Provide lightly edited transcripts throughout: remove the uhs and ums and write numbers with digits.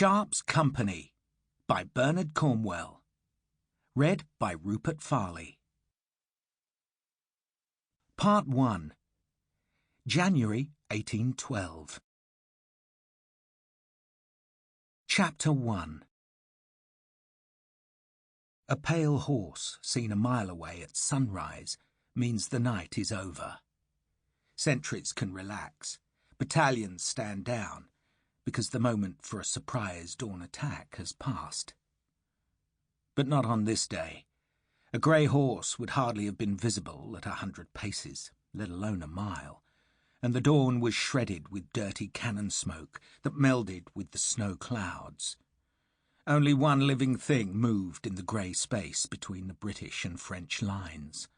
Sharpe's Company by Bernard Cornwell. Read by Rupert Farley. Part 1. January 1812. Chapter 1. A pale horse seen a mile away at sunrise means the night is over. Sentries can relax, battalions stand down, because the moment for a surprise dawn attack has passed. But not on this day. A grey horse would hardly have been visible at 100 paces, let alone a mile, and the dawn was shredded with dirty cannon smoke that melded with the snow clouds. Only one living thing moved in the grey space between the British and French lines,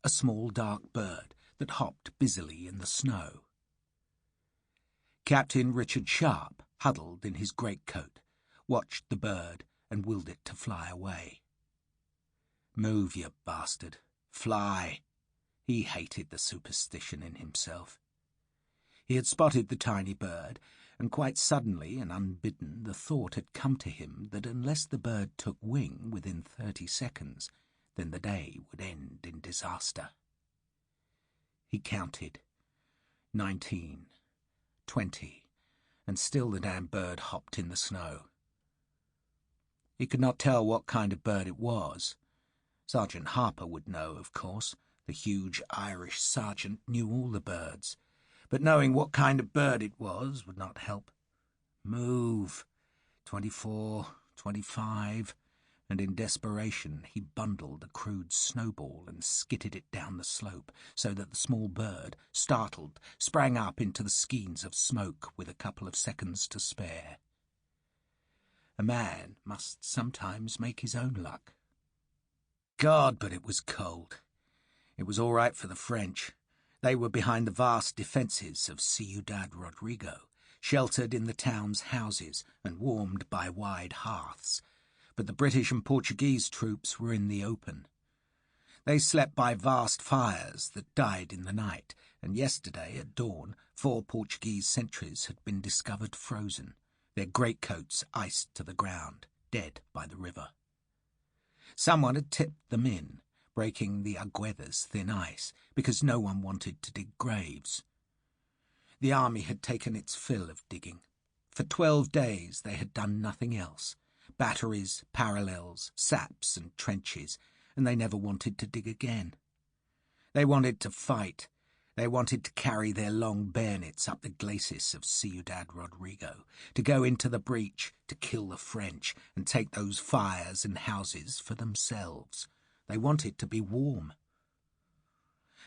a small dark bird that hopped busily in the snow. Captain Richard Sharpe, huddled in his greatcoat, watched the bird and willed it to fly away. Move, you bastard. Fly. He hated the superstition in himself. He had spotted the tiny bird, and quite suddenly and unbidden the thought had come to him that unless the bird took wing within 30 seconds, then the day would end in disaster. He counted. 19, 20, and still the damn bird hopped in the snow. He could not tell what kind of bird it was. Sergeant Harper would know, of course. The huge Irish sergeant knew all the birds. But knowing what kind of bird it was would not help. Move. 24, 25, and in desperation he bundled a crude snowball and skitted it down the slope so that the small bird, startled, sprang up into the skeins of smoke with a couple of seconds to spare. A man must sometimes make his own luck. God, but it was cold. It was all right for the French. They were behind the vast defences of Ciudad Rodrigo, sheltered in the town's houses and warmed by wide hearths. But the British and Portuguese troops were in the open. They slept by vast fires that died in the night, and yesterday at dawn 4 Portuguese sentries had been discovered frozen, their greatcoats iced to the ground, dead by the river. Someone had tipped them in, breaking the Agueda's thin ice, because no one wanted to dig graves. The army had taken its fill of digging. For 12 days they had done nothing else. Batteries, parallels, saps and trenches, and they never wanted to dig again. They wanted to fight. They wanted to carry their long bayonets up the glacis of Ciudad Rodrigo, to go into the breach, to kill the French, and take those fires and houses for themselves. They wanted to be warm.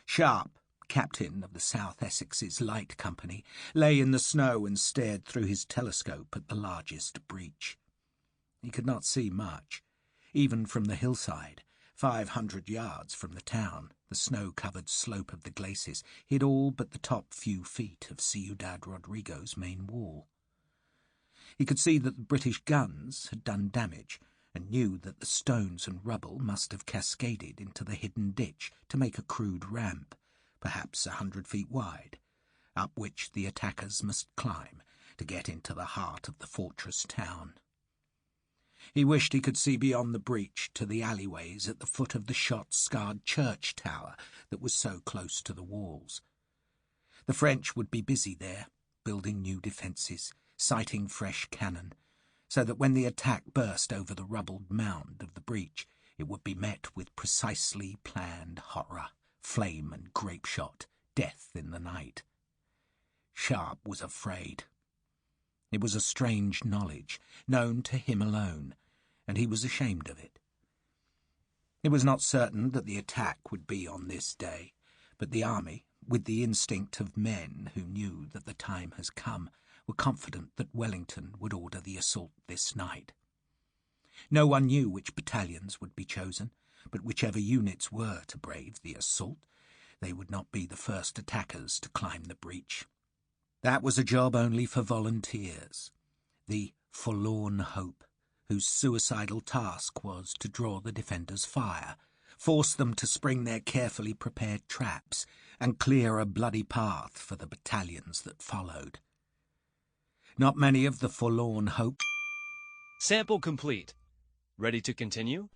Sharpe, captain of the South Essex's Light Company, lay in the snow and stared through his telescope at the largest breach. He could not see much. Even from the hillside, 500 yards from the town, the snow-covered slope of the glacis hid all but the top few feet of Ciudad Rodrigo's main wall. He could see that the British guns had done damage, and knew that the stones and rubble must have cascaded into the hidden ditch to make a crude ramp, perhaps 100 feet wide, up which the attackers must climb to get into the heart of the fortress town. He wished he could see beyond the breach to the alleyways at the foot of the shot-scarred church tower that was so close to the walls. The French would be busy there, building new defences, sighting fresh cannon, so that when the attack burst over the rubbled mound of the breach, it would be met with precisely planned horror, flame and grape-shot, death in the night. Sharpe was afraid. It was a strange knowledge, known to him alone, and he was ashamed of it. It was not certain that the attack would be on this day, but the army, with the instinct of men who knew that the time has come, were confident that Wellington would order the assault this night. No one knew which battalions would be chosen, but whichever units were to brave the assault, they would not be the first attackers to climb the breach. That was a job only for volunteers, the Forlorn Hope, whose suicidal task was to draw the defenders' fire, force them to spring their carefully prepared traps, and clear a bloody path for the battalions that followed. Not many of the Forlorn Hope Sample complete. Ready to continue?